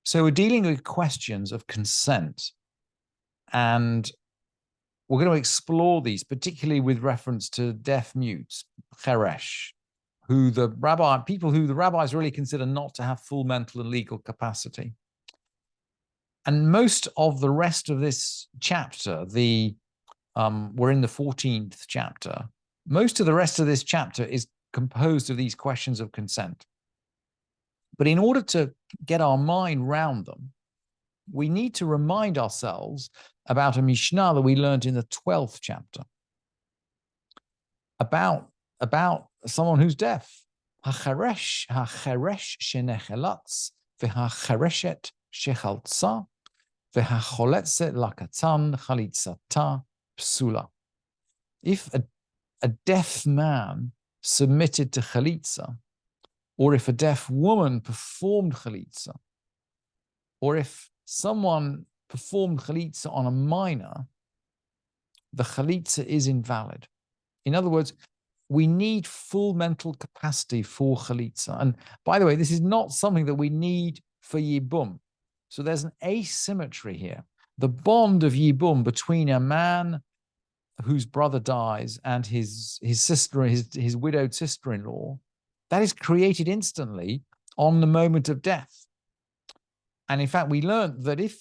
So we're dealing with questions of consent, and we're going to explore these, particularly with reference to deaf mutes, cheresh, people who the rabbis really consider not to have full mental and legal capacity. And most of the rest of this chapter, we're in the 14th chapter. Most of the rest of this chapter is composed of these questions of consent. But in order to get our mind round them, we need to remind ourselves about a Mishnah that we learned in the 12th chapter about someone who's deaf. Hacheresh shenechelatz v'hachereshet shechaltza v'hacholetzet lakatan chalitzata psula. If a deaf man submitted to chalitza, or if a deaf woman performed chalitza, or if someone performed chalitza on a minor, the chalitza is invalid. In other words, we need full mental capacity for chalitza. And by the way, this is not something that we need for yibum. So there's an asymmetry here. The bond of yibum between a man whose brother dies and his sister, his widowed sister-in-law, that is created instantly on the moment of death. And in fact, we learned that if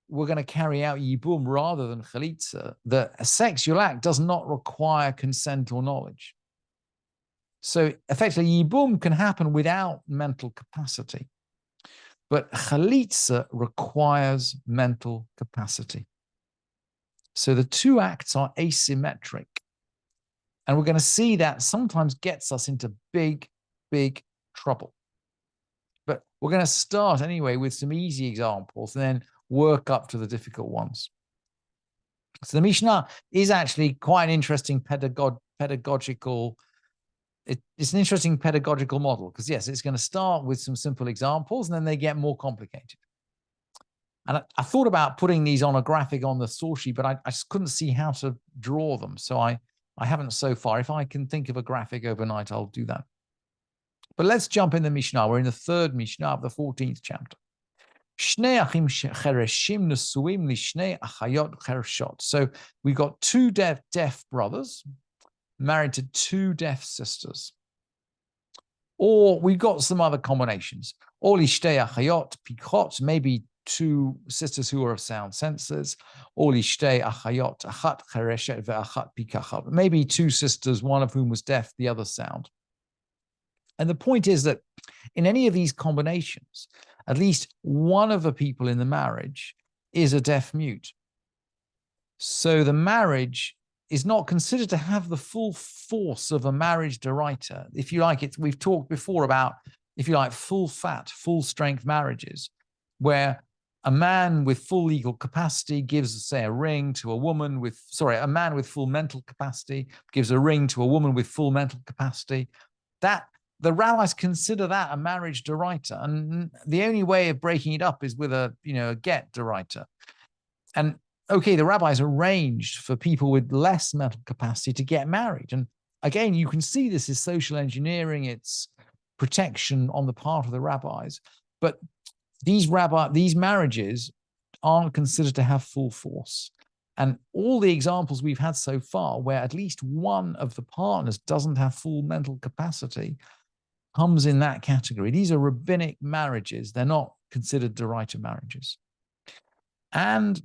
we're going to carry out yibum rather than chalitza, that a sexual act does not require consent or knowledge. So effectively, yibum can happen without mental capacity. But chalitza requires mental capacity. So the two acts are asymmetric. And we're going to see that sometimes gets us into big, big trouble. But we're going to start anyway with some easy examples and then work up to the difficult ones. So the Mishnah is actually quite an interesting pedagogical. It's an interesting pedagogical model because, yes, it's going to start with some simple examples and then they get more complicated. And I thought about putting these on a graphic on the source sheet, but I just couldn't see how to draw them. So I haven't so far. If I can think of a graphic overnight, I'll do that. But let's jump in the Mishnah. We're in the third Mishnah of the 14th chapter. So we've got two deaf brothers married to two deaf sisters. Or we've got some other combinations. Or maybe two sisters who are of sound senses. Or maybe two sisters, one of whom was deaf, the other sound. And the point is that in any of these combinations, at least one of the people in the marriage is a deaf mute. So the marriage is not considered to have the full force of a marriage deraita. If you like, we've talked before about, if you like, full fat, full strength marriages, where a man with full legal capacity gives, say, a ring to a man with full mental capacity gives a ring to a woman with full mental capacity. That the rabbis consider that a marriage deraita, and the only way of breaking it up is with a get deraita. And okay, the rabbis arranged for people with less mental capacity to get married. And again, you can see this is social engineering, it's protection on the part of the rabbis. But these marriages aren't considered to have full force. And all the examples we've had so far where at least one of the partners doesn't have full mental capacity comes in that category. These are rabbinic marriages. They're not considered deraita marriages. And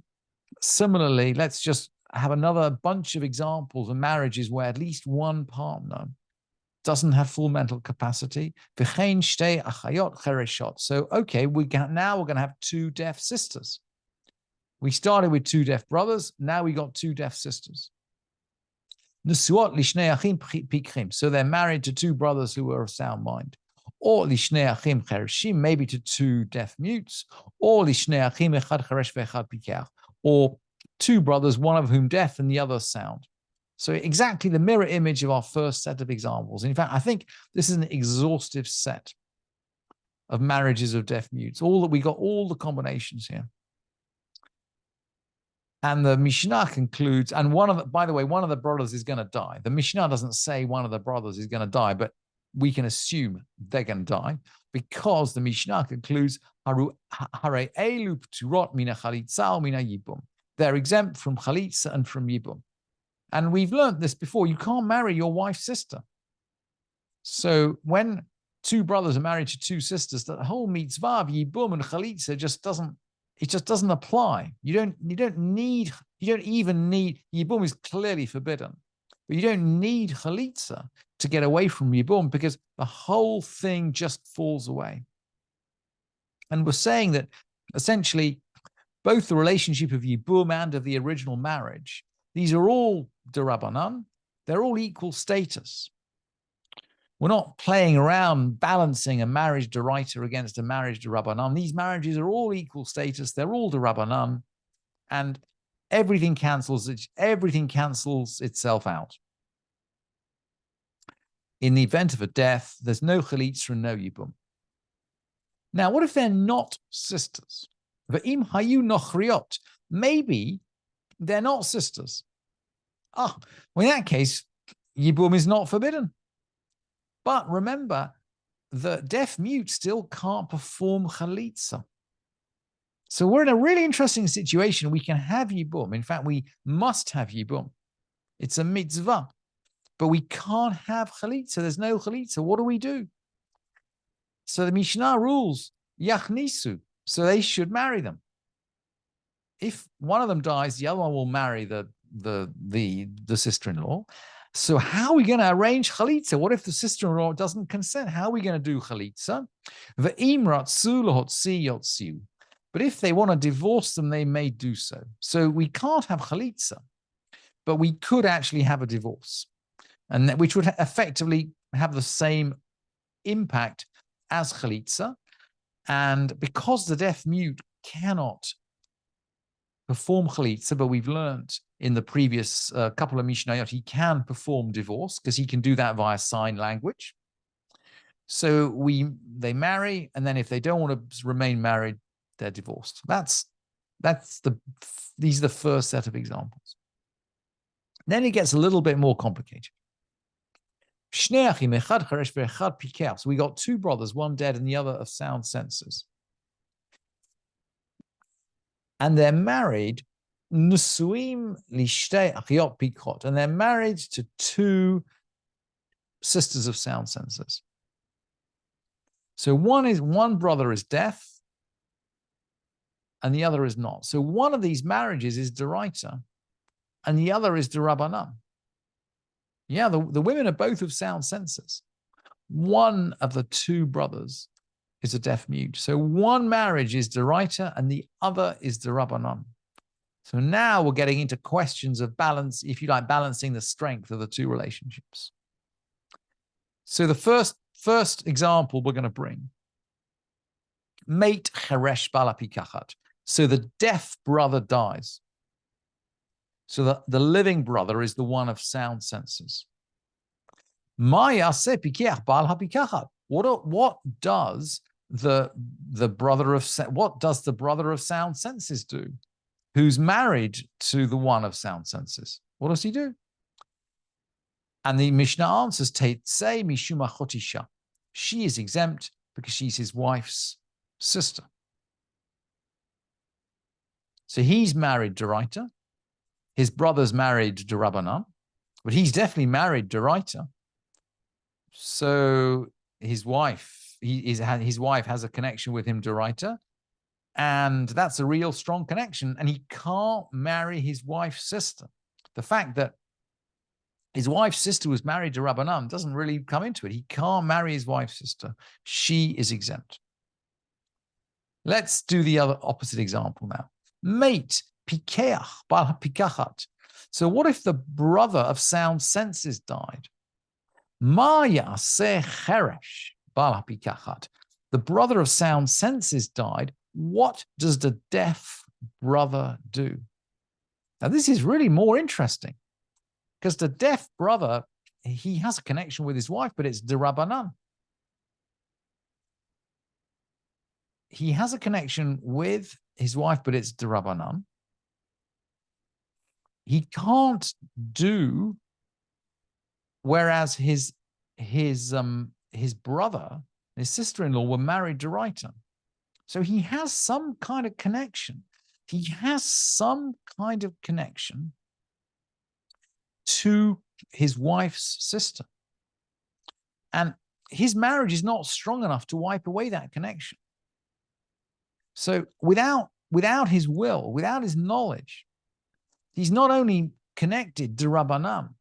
similarly, let's just have another bunch of examples of marriages where at least one partner doesn't have full mental capacity. So, okay, now we're going to have two deaf sisters. We started with two deaf brothers. Now we got two deaf sisters. So they're married to two brothers who are of sound mind. Or maybe to two deaf mutes. Or two brothers, one of whom deaf and the other sound. So exactly the mirror image of our first set of examples. In fact, I think this is an exhaustive set of marriages of deaf mutes. We got all the combinations here. And the Mishnah concludes, and by the way, one of the brothers is going to die. The Mishnah doesn't say one of the brothers is going to die, but we can assume they're going to die because the Mishnah concludes, They're exempt from chalitza and from yibum. And we've learned this before. You can't marry your wife's sister. So when two brothers are married to two sisters, that whole mitzvah of yibum and chalitza just doesn't apply. You don't even need, yibum is clearly forbidden, but you don't need chalitza to get away from yibum because the whole thing just falls away. And we're saying that essentially both the relationship of yibum and of the original marriage, these are all derabanan. They're all equal status. We're not playing around balancing a marriage deraita against a marriage derabanan. These marriages are all equal status. They're all derabanan, and everything cancels itself out. In the event of a death, there's no chalitza and no yibum. Now, what if they're not sisters? V'im hayu nochriot. Maybe they're not sisters. Well, in that case, yibum is not forbidden. But remember, the deaf mute still can't perform chalitza. So we're in a really interesting situation. We can have yibum. In fact, we must have yibum. It's a mitzvah. But we can't have chalitza. There's no chalitza. What do we do? So the Mishnah rules, yachnisu. So they should marry them. If one of them dies, the other one will marry the sister-in-law. So how are we going to arrange chalitza? What if the sister-in-law doesn't consent? How are we going to do chalitza? But if they want to divorce them, they may do so. So we can't have chalitza, but we could actually have a divorce, and which would effectively have the same impact as chalitza. And because the deaf mute cannot perform chalitza, but we've learned in the previous couple of Mishnayot, he can perform divorce because he can do that via sign language. So they marry, and then if they don't want to remain married, they're divorced. These are the first set of examples. Then it gets a little bit more complicated. So we got two brothers, one dead and the other of sound senses. And they're married, nusuim lishtei achiot pikot, and they're married to two sisters of sound senses. So one brother is deaf, and the other is not. So one of these marriages is deraita, and the other is derabanan. Yeah, the women are both of sound senses. One of the two brothers is a deaf mute. So one marriage is deraita and the other is derabanan. So now we're getting into questions of balance, if you like, balancing the strength of the two relationships. So the first example we're going to bring, mate cheresh balapikachat. So the deaf brother dies. So the living brother is the one of sound senses. What does the brother of sound senses do, who's married to the one of sound senses? What does he do? And the Mishnah answers, Teitzei mishuma chotisha. She is exempt because she's his wife's sister. So he's married deraita. His brother's married derabanan, but he's definitely married deraita. So his wife has a connection with him deraita, and that's a real strong connection. And he can't marry his wife's sister. The fact that his wife's sister was married derabanan doesn't really come into it. He can't marry his wife's sister. She is exempt. Let's do the other opposite example now. Mate. Pikeach, bal pikachat. So what if the brother of sound senses died? Ma yaseh cheresh bal pikachat. The brother of sound senses died. What does the deaf brother do? Now this is really more interesting because the deaf brother, he has a connection with his wife, but it's derabanan. He has a connection with his wife, but it's derabanan. He can't do, whereas his brother, his sister-in-law were married deraita. So he has some kind of connection. He has some kind of connection to his wife's sister. And his marriage is not strong enough to wipe away that connection. So without his will, without his knowledge, he's not only connected d'Rabbanan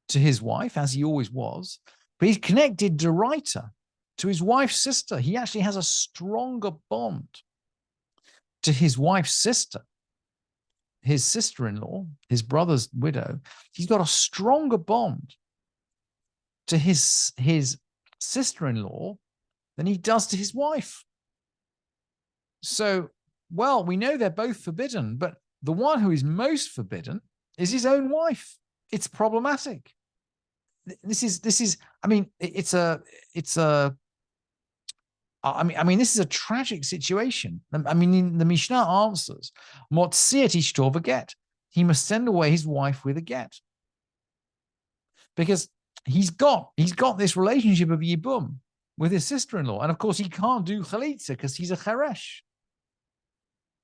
to his wife, as he always was, but he's connected d'Oraita to his wife's sister. He actually has a stronger bond to his wife's sister, his sister-in-law, his brother's widow. He's got a stronger bond to his sister-in-law than he does to his wife. So, well, we know they're both forbidden, but the one who is most forbidden is his own wife. It's problematic. This is. I mean, this is a tragic situation. I mean, the Mishnah answers, "Motziat ishto v'get." He must send away his wife with a get, because he's got this relationship of yibum with his sister-in-law, and of course he can't do chalitza because he's a cheresh.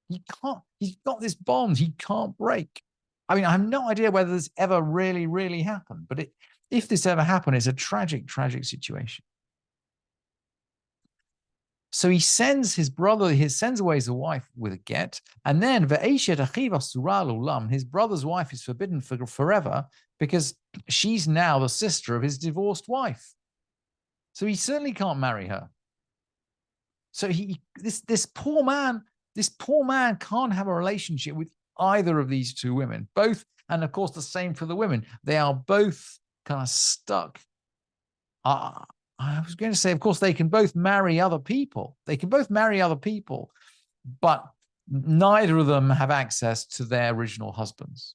He can't. He's got this bond he can't break. I mean, I have no idea whether this ever really, really happened, but if this ever happened, it's a tragic, tragic situation. So he sends his brother, he sends away his wife with a get, and then his brother's wife is forbidden forever because she's now the sister of his divorced wife. So he certainly can't marry her. So this poor man can't have a relationship with either of these two women, both, and of course the same for the women. They are both kind of stuck. I was going to say, of course, they can both marry other people. But neither of them have access to their original husbands.